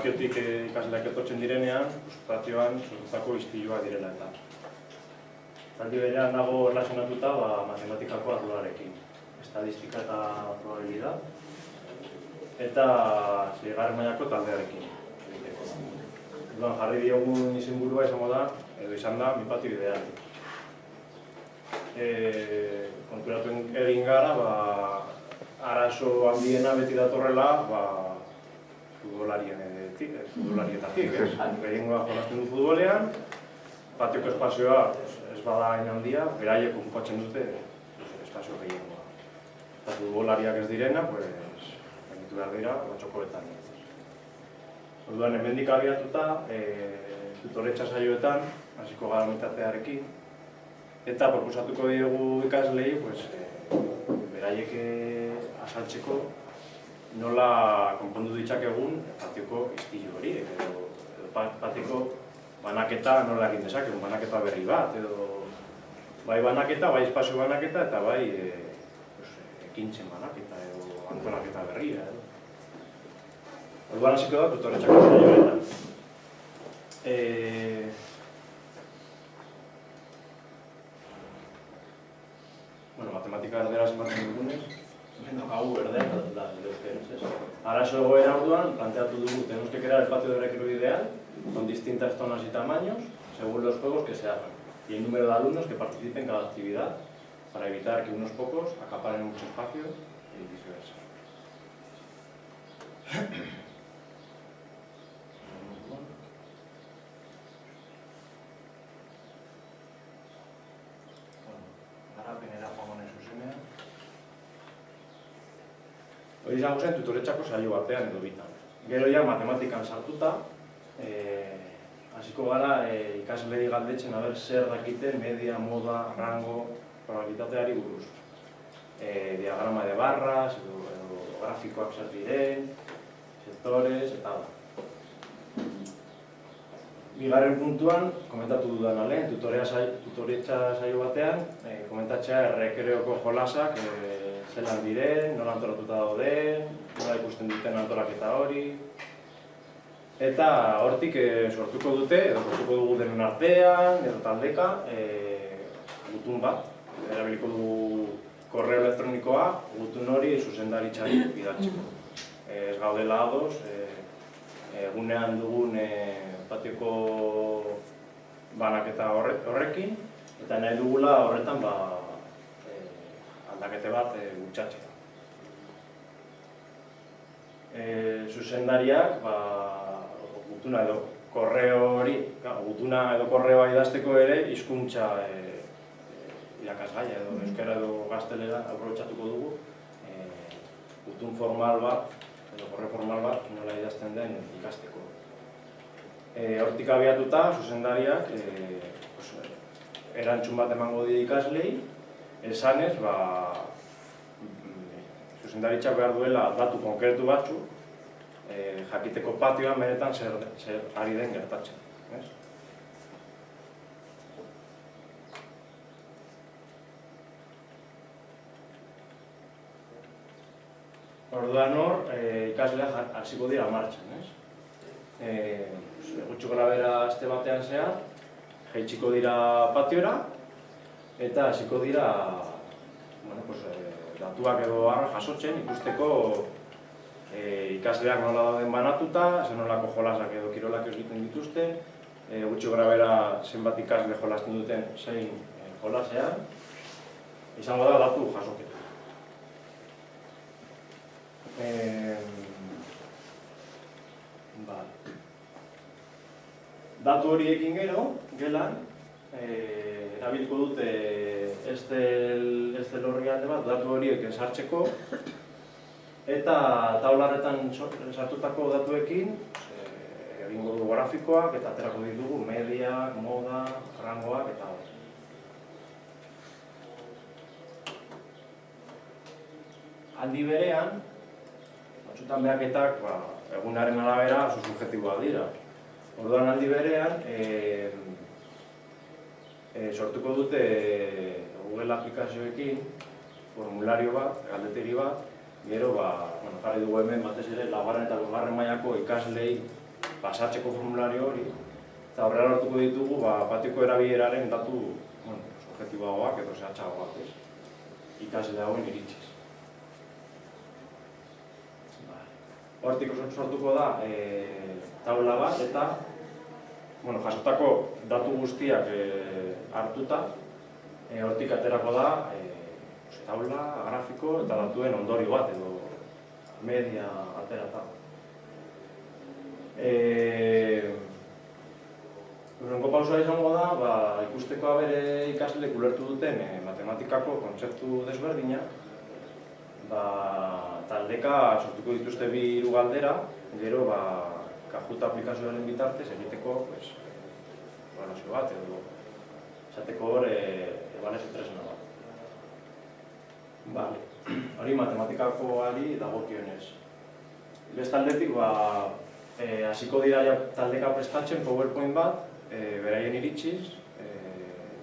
patiotik ikasleak etortzen direnean, patioan sortutako istilua direla eta. Aldi berean dago erlazionatuta matematikako arloarekin. Estadistika eta probabilidad. Eta seigarren mailako taldearekin. Jarri diogun izenburua izan da, mi patio ideal. Konturatu egin gara, arazo handiena beti datorrela futbolarietatik. Gehiengoa jolazten du futbolean, patioko espazioa ez bada hain handia, beraiek okupatzen dute espazio gehiengoa. Eta futbolariak ez direna, egin behar dira, txokoetan. Orduan, hemendik abiatuta, tutoretxa saioetan, hasiko gara mitatearekin, eta proposatuko diogu ikaslei, beraiek azaltzeko nola konpondu ditzakegun patioko istilu hori, edo patioko banaketa nola egin dezakegun, banaketa berri bat, edo bai banaketa, bai espazio banaketa, eta bai ekintzen banaketa, edo antolaketa berria. Orduan hasiko da tutoretxako saioetan. Matematika erderaz ematen dugunez, hau berdean da, arazo egoera orduan, planteatu dugu, tenemos que crear el patio de recreo ideal, con distintas zonas y tamaños, según los juegos que se hagan, y el número de alumnos que participen en cada actividad, para evitar que unos pocos acaparen mucho espacio y viceversa. Hori izango zen tutoretxako saio batean edo bitan. Gero ja matematikan sartuta, hasiko gara ikaslei galdetzen zer dakiten media, moda, rango, probabilitateari buruz. Diagrama de barras, edo grafikoak zer diren, sektores, eta da. Bigarren puntuan, komentatu dudan lehen, tutoretxa saio batean, komentatzea errekreoko jolasak, zelan diren, nola antolatuta dauden, nola ikusten duten antolaketa hori. Eta hortik sortuko dute, edo sortuko dugu denon artean, edo taldeka, gutun bat. Erabiliko dugu korreo elektronikoa, gutun hori zuzendaritzari bidaltzeko. Ez gaudela ados, egunean dugun patioko banaketa horrekin, eta nahi dugula horretan aldakete bat gutxatzea. Zuzendariak gutuna edo korreoa idazteko ere hizkuntza irakasgaia edo euskara edo gaztelera aprobetxatuko dugu gutun formal bat edo korreo formal bat nola idazten den ikasteko. Hortik abiatuta, zuzendariak erantzun bat emango die ikaslei, esanez, zuzendaritzak behar duela datu konkretu batzuk, jakiteko patioan benetan zer ari den gertatzen. Orduan hor, ikasleak hasiko dira martxan. Gutxi gorabehera aste batean zehar, jaitsiko dira patiora, eta hasiko dira datuak edo jasotzen ikusteko ikasleak nola dauden banatuta, zen nolako jolasak edo kirolak egiten dituzten, gutxi gorabehera zenbat ikasle jolasten duten zein jolasean, izango da datu jasoketa. Datu horiekin gero, gelan, erabiliko dute Excel horrialde bat, datu horiek sartzeko, eta taularretan sartutako datuekin egingo dugu grafikoak eta aterako ditugu media, moda, rangoak eta hor. Aldi berean, batzutan behaketak egunaren arabera oso subjektiboak dira. Orduan aldi berean, sortuko dute Google aplikazioekin formulario bat, galdetegi bat, gero jarri dugu hemen batez ere laugarren eta bosgarren mailako ikaslei pasatzeko formulario hori, eta horrela lortuko ditugu patioko erabileraren datu objektiboagoak edo zehatzagoak, ikasle hauen iritsiz. Hortik sortuko da taula bat eta jasotako datu guztiak hartuta, hortik aterako da taula, grafiko eta datuen ondorio bat edo media aterata. Urrengo pausua izango da, ikusteko bere ikasleek ulertu duten matematikako kontzeptu desberdinak, taldeka sortuko dituzte bi hiru galdera, gero Kahoot aplikazioaren bitartez egiteko ebaluazio bat edo esateko hor ebaluazio tresna bat. Hori matematikakoari dagokionez. Bestaldetik hasiko dira taldeka prestatzen PowerPoint bat, beraien iritsiz,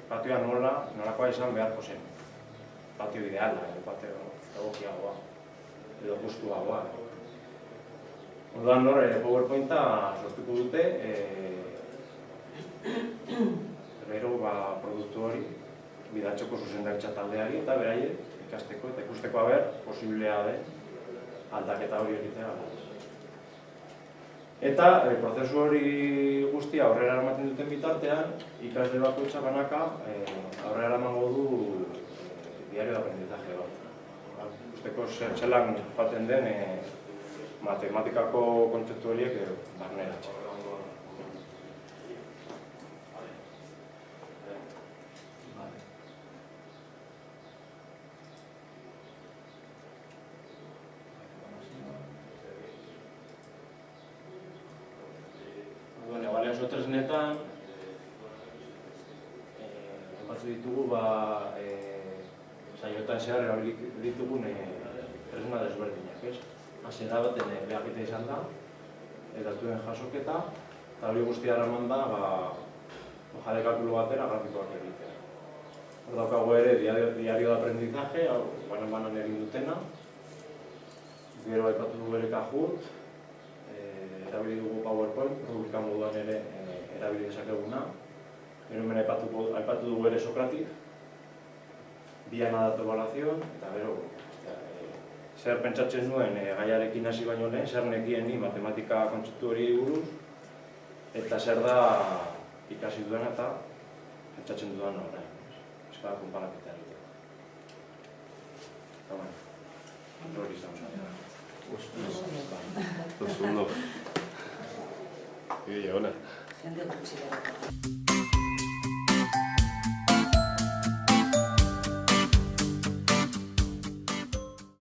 patioa nolakoa izan beharko zen. Patio ideala, patio egokiagoa, edo justuagoa. Orduan PowerPointa sortuko dute, gero produktu hori bidatzeko zuzendaritza taldeari eta beraiek ikasteko eta ikusteko posiblea den aldaketa hori egitea. Eta prozesu hori guztia aurrera eramaten duten bitartean, ikasle bakoitza banaka aurrera eramango du diario de aprendizaje bat. Ikusteko zelan joaten den matematikako kontzeptu horiek barneratzen. Ebaluazio tresnetan batzu ditugu saioetan zehar erabili ditugun tresna desberdinak. Hasiera baten behaketa izan da, datuen jasoketa, eta hori guztia eraman da hoja de kalkulu batera grafikoak egitea. Hor daukagu ere diario de aprendizaje, banan egin dutena, gero aipatu dugu ere Kahoot, erabili dugu PowerPoint, rubrika moduan ere erabili dezakeguna. Gero hemen aipatu dugu ere Socrative, Diana datu ebaluazioan, eta gero zer pentsatzen nuen gaiarekin hasi baino lehen, zer nekien ni matematika kontzeptu hori buruz, eta zer da ikasi duena eta pentsatzen dudan orain. Eskala konparaketa egiteko. Eta baina, hori izan da. Oso ondo. Ona. Jende gutxi da.